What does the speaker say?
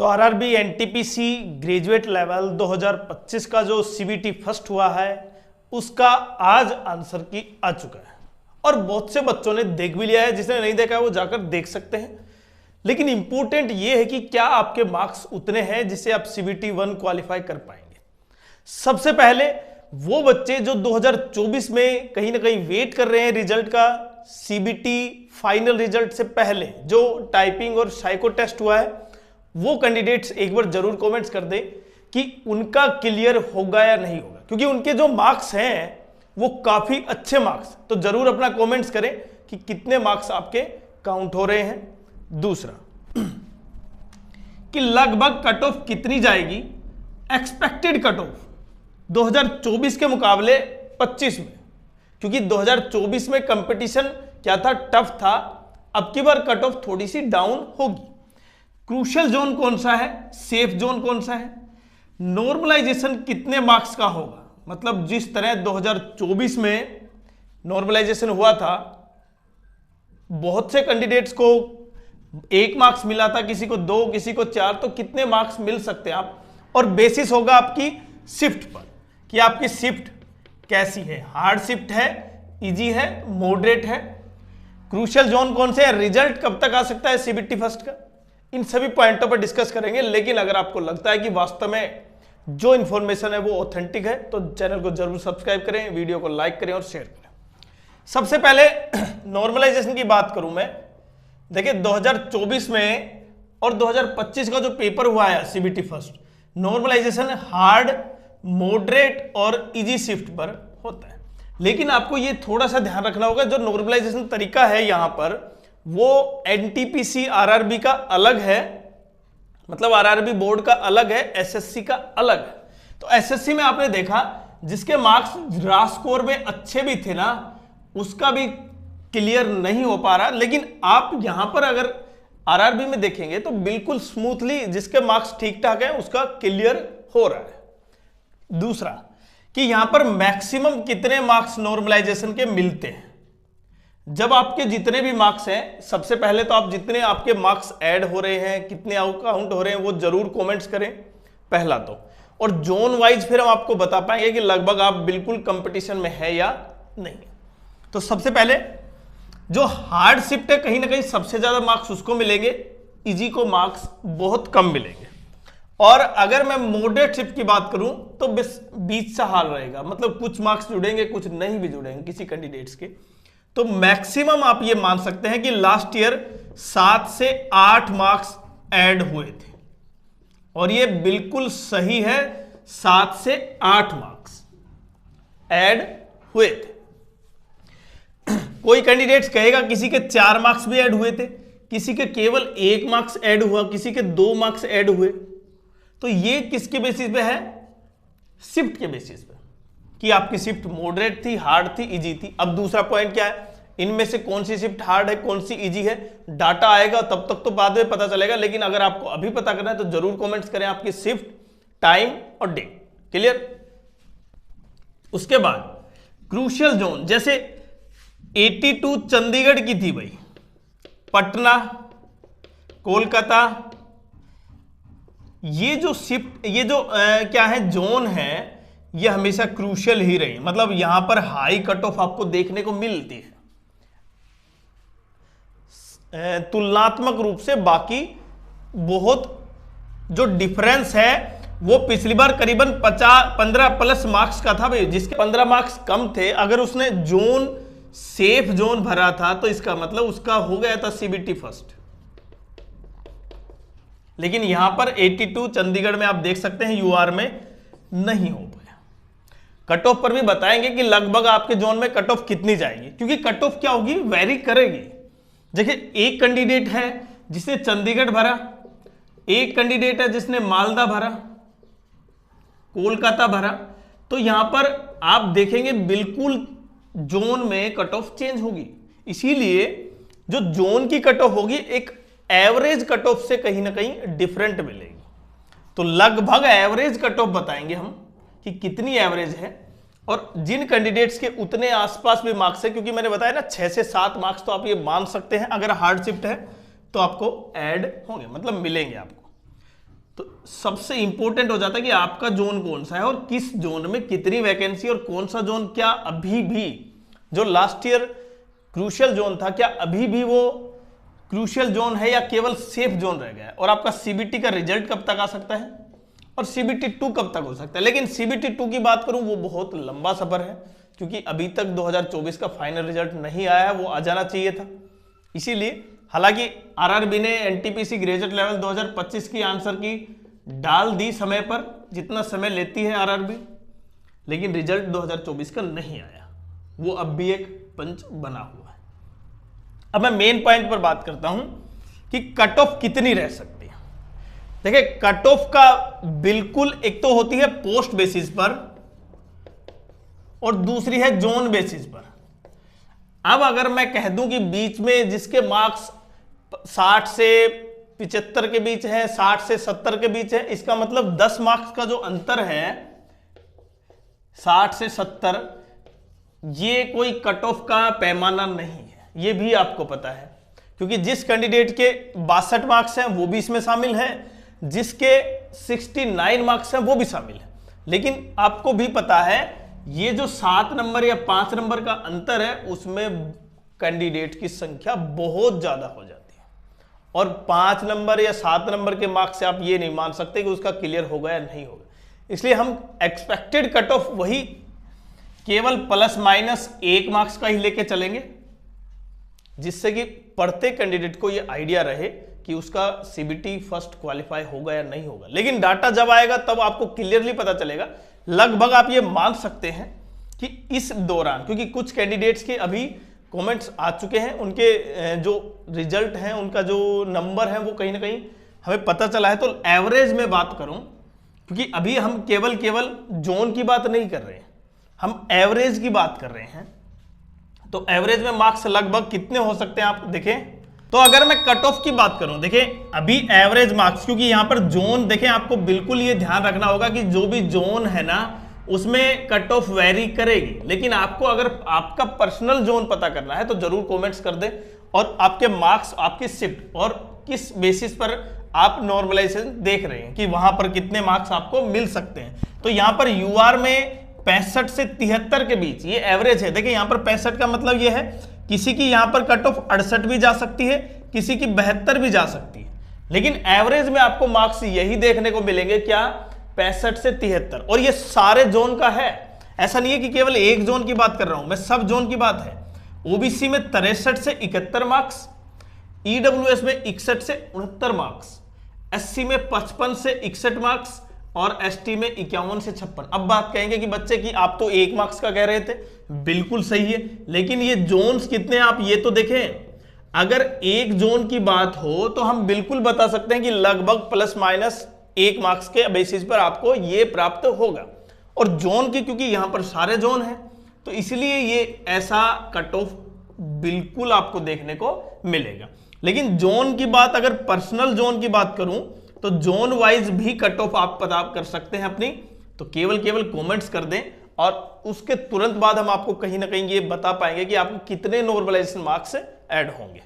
तो RRB NTPC graduate level 2025 का जो सीबीटी फर्स्ट हुआ है उसका आज आंसर की आ चुका है और बहुत से बच्चों ने देख भी लिया है। जिसने नहीं देखा है वो जाकर देख सकते हैं। लेकिन इंपॉर्टेंट ये है कि क्या आपके मार्क्स उतने हैं जिससे आप सीबीटी 1 क्वालिफाई कर पाएंगे। सबसे पहले वो बच्चे जो 2024 में कहीं ना कहीं वेट कर रहे हैं रिजल्ट का, सीबीटी फाइनल रिजल्ट से पहले जो टाइपिंग और साइको टेस्ट हुआ है, वो कैंडिडेट्स एक बार जरूर कमेंट्स कर दें कि उनका क्लियर होगा या नहीं होगा, क्योंकि उनके जो मार्क्स हैं वो काफी अच्छे मार्क्स। तो जरूर अपना कमेंट्स करें कि कितने मार्क्स आपके काउंट हो रहे हैं। दूसरा कि लगभग कट ऑफ कितनी जाएगी, एक्सपेक्टेड कट ऑफ 2024 के मुकाबले 25 में, क्योंकि 2024 में कंपटीशन क्या था, टफ था। अब की बार कट ऑफ थोड़ी सी डाउन होगी। क्रूशियल जोन कौन सा है, सेफ जोन कौन सा है, नॉर्मलाइजेशन कितने मार्क्स का होगा, मतलब जिस तरह 2024 में नॉर्मलाइजेशन हुआ था, बहुत से कैंडिडेट्स को 1 मार्क्स मिला था, किसी को 2, किसी को 4, तो कितने मार्क्स मिल सकते हैं आप। और बेसिस होगा आपकी शिफ्ट पर कि आपकी शिफ्ट कैसी है, हार्ड शिफ्ट है, इजी है, मॉडरेट है। क्रूशियल जोन कौन से है, रिजल्ट कब तक आ सकता है सीबीटी फर्स्ट का, इन सभी पॉइंटों पर डिस्कस करेंगे। लेकिन अगर आपको लगता है कि वास्तव में जो इंफॉर्मेशन है वो ऑथेंटिक है तो चैनल को जरूर सब्सक्राइब करें, वीडियो को लाइक करें और शेयर करें। सबसे पहले नॉर्मलाइजेशन की बात करूं मैं। देखिए 2024 में और 2025 का जो पेपर हुआ है CBT first, normalization hard, moderate और इजी शिफ्ट पर होता है। लेकिन आपको ये थोड़ा सा ध्यान रखना होगा, जो नॉर्मलाइजेशन तरीका है यहां पर वो एनटीपीसी आरआरबी का अलग है, मतलब आरआरबी बोर्ड का अलग है, एसएससी का अलग है। तो एसएससी में आपने देखा जिसके मार्क्स रा स्कोर में अच्छे भी थे ना, उसका भी क्लियर नहीं हो पा रहा। लेकिन आप यहां पर अगर आरआरबी में देखेंगे तो बिल्कुल स्मूथली जिसके मार्क्स ठीक ठाक है उसका क्लियर हो रहा है। दूसरा कि यहां पर मैक्सिमम कितने मार्क्स नॉर्मलाइजेशन के मिलते हैं। जब आपके जितने भी मार्क्स हैं, सबसे पहले तो आप जितने आपके मार्क्स ऐड हो रहे हैं, कितने काउंट हो रहे हैं, वो जरूर कमेंट्स करें पहला तो। और जोन वाइज फिर हम आपको बता पाएंगे कि लगभग आप बिल्कुल कंपटीशन में है या नहीं। तो सबसे पहले जो हार्ड शिफ्ट है कहीं ना कहीं सबसे ज्यादा मार्क्स उसको मिलेंगे, इजी को मार्क्स बहुत कम मिलेंगे। और अगर मैं मॉडरेट शिफ्ट की बात करूं तो बीच सा हाल रहेगा, मतलब कुछ मार्क्स जुड़ेंगे, कुछ नहीं भी जुड़ेंगे किसी कैंडिडेट्स के। तो मैक्सिमम आप ये मान सकते हैं कि लास्ट ईयर 7 से 8 मार्क्स ऐड हुए थे, और ये बिल्कुल सही है, 7 से 8 मार्क्स ऐड हुए थे। कोई कैंडिडेट्स कहेगा किसी के 4 मार्क्स भी ऐड हुए थे, किसी के केवल 1 मार्क्स ऐड हुआ, किसी के 2 मार्क्स ऐड हुए। तो ये किसके बेसिस पे है, शिफ्ट के बेसिस पे कि आपकी शिफ्ट मॉडरेट थी, हार्ड थी, इजी थी। अब दूसरा पॉइंट क्या है, इनमें से कौन सी शिफ्ट हार्ड है, कौन सी इजी है, डाटा आएगा तब तक तो बाद में पता चलेगा। लेकिन अगर आपको अभी पता करना है तो जरूर कमेंट्स करें आपकी शिफ्ट, टाइम और डेट। क्लियर। उसके बाद क्रूशियल जोन, जैसे 82 चंडीगढ़ की थी भाई, पटना, कोलकाता, ये जो शिफ्ट, ये जो क्या है जोन है, ये हमेशा क्रूशियल ही रही। मतलब यहां पर हाई कट ऑफ आपको देखने को मिलती है तुलनात्मक रूप से। बाकी बहुत जो डिफरेंस है वो पिछली बार करीबन 15 प्लस मार्क्स का था भाई, जिसके 15 मार्क्स कम थे। अगर उसने जोन सेफ जोन भरा था तो इसका मतलब उसका हो गया था सीबीटी फर्स्ट। लेकिन यहां पर 82 चंडीगढ़ में आप देख सकते हैं, यूआर में नहीं हो पाया। कट ऑफ पर भी बताएंगे कि लगभग आपके जोन में कट ऑफ कितनी जाएगी, क्योंकि कट ऑफ क्या होगी, वेरी करेगी। देखिए एक कैंडिडेट है जिसने चंडीगढ़ भरा, एक कैंडिडेट है जिसने मालदा भरा, कोलकाता भरा। तो यहां पर आप देखेंगे बिल्कुल जोन में कट ऑफ चेंज होगी। इसीलिए जो जोन की कट ऑफ होगी एक एवरेज कट ऑफ से कहीं ना कहीं डिफरेंट मिलेगी। तो लगभग एवरेज कट ऑफ बताएंगे हम कि कितनी एवरेज है, और जिन कैंडिडेट्स के उतने आसपास भी मार्क्स है, क्योंकि मैंने बताया ना 6 से 7 मार्क्स तो आप ये मान सकते हैं अगर हार्ड शिफ्ट है तो आपको ऐड होंगे, मतलब मिलेंगे आपको। तो सबसे इंपॉर्टेंट हो जाता है कि आपका जोन कौन सा है और किस जोन में कितनी वैकेंसी और कौन सा जोन, क्या अभी भी जो लास्ट ईयर क्रूशियल जोन था क्या अभी भी वो क्रूशियल जोन है या केवल सेफ जोन रह गया है, और आपका सीबीटी का रिजल्ट कब तक आ सकता है और सीबीटी 2 कब तक हो सकता है। लेकिन सीबीटी 2 की बात करूं वो बहुत लंबा सफर है, क्योंकि अभी तक 2024 का फाइनल रिजल्ट नहीं आया है, वो आ जाना चाहिए था। इसीलिए हालांकि आरआरबी ने एनटीपीसी ग्रेजुएट लेवल 2025 की आंसर की डाल दी समय पर, जितना समय लेती है आरआरबी, लेकिन रिजल्ट 2024 का नहीं आया, वो अब भी एक पंच बना हुआ है। अब मैं मेन पॉइंट पर बात करता हूं कि कट ऑफ कितनी रह सकती है। देखिए कट ऑफ का बिल्कुल एक तो होती है पोस्ट बेसिस पर और दूसरी है जोन बेसिस पर। अब अगर मैं कह दूं कि बीच में जिसके मार्क्स 60 से 75 के बीच है, 60 से 70 के बीच है, इसका मतलब 10 मार्क्स का जो अंतर है 60 से 70, ये कोई कट ऑफ का पैमाना नहीं है, ये भी आपको पता है, क्योंकि जिस कैंडिडेट के 62 मार्क्स हैं वो भी इसमें शामिल है, जिसके 69 मार्क्स हैं वो भी शामिल है। लेकिन आपको भी पता है ये जो 7 नंबर या 5 नंबर का अंतर है उसमें कैंडिडेट की संख्या बहुत ज्यादा हो जाती है, और 5 नंबर या 7 नंबर के मार्क्स से आप ये नहीं मान सकते कि उसका क्लियर होगा या नहीं होगा। इसलिए हम एक्सपेक्टेड कट ऑफ वही केवल प्लस माइनस 1 मार्क्स का ही लेके चलेंगे, जिससे कि पढ़ते कैंडिडेट को ये आइडिया रहे कि उसका सीबीटी फर्स्ट क्वालिफाई होगा या नहीं होगा। लेकिन डाटा जब आएगा तब आपको क्लियरली पता चलेगा। लगभग आप ये मान सकते हैं कि इस दौरान, क्योंकि कुछ कैंडिडेट्स के अभी कमेंट्स आ चुके हैं, उनके जो रिजल्ट हैं, उनका जो नंबर है वो कहीं ना कहीं हमें पता चला है। तो एवरेज में बात करूं, क्योंकि अभी हम केवल जोन की बात नहीं कर रहे हैं, हम एवरेज की बात कर रहे हैं। तो एवरेज में मार्क्स लगभग कितने हो सकते हैं आप देखें। तो अगर मैं कट ऑफ की बात करूं, देखिए अभी एवरेज मार्क्स, क्योंकि यहां पर जोन देखें, आपको बिल्कुल ये ध्यान रखना होगा कि जो भी जोन है ना उसमें कट ऑफ वेरी करेगी। लेकिन आपको अगर आपका पर्सनल जोन पता करना है तो जरूर कमेंट्स कर दें, और आपके मार्क्स, आपकी शिफ्ट और किस बेसिस पर आप नॉर्मलाइजेशन देख रहे हैं कि वहां पर कितने मार्क्स आपको मिल सकते हैं। तो यहां पर यूआर में 65 से 73 के बीच ये एवरेज है। देखिए यहां पर 65 का मतलब ये है किसी की यहां पर कट ऑफ 68 भी जा सकती है, किसी की 72 भी जा सकती है, लेकिन एवरेज में आपको मार्क्स यही देखने को मिलेंगे, क्या 65 से 73। और ये सारे जोन का है, ऐसा नहीं है कि केवल एक जोन की बात कर रहा हूं मैं, सब जोन की बात है। ओबीसी में 63 से 71 मार्क्स, ईडब्ल्यूएस में 61 से 69 मार्क्स, एससी में 55 से 61 मार्क्स और एसटी में 51 से 56। अब बात कहेंगे कि बच्चे की आप तो 1 मार्क्स का कह रहे थे, बिल्कुल सही है, लेकिन ये जोन्स कितने आप ये तो देखें। अगर एक जोन की बात हो तो हम बिल्कुल बता सकते हैं कि लगभग प्लस माइनस 1 मार्क्स के बेसिस पर आपको ये प्राप्त होगा। और जोन की, क्योंकि यहां पर सारे जोन हैं, तो इसलिए ये ऐसा कट ऑफ बिल्कुल आपको देखने को मिलेगा। लेकिन जोन की बात, अगर पर्सनल जोन की बात करूं तो जोन वाइज भी कट ऑफ आप पता कर सकते हैं अपनी। तो केवल कमेंट्स कर दें, और उसके तुरंत बाद हम आपको कहीं ना कहीं ये बता पाएंगे कि आपको कितने नॉर्मलाइजेशन मार्क्स ऐड होंगे।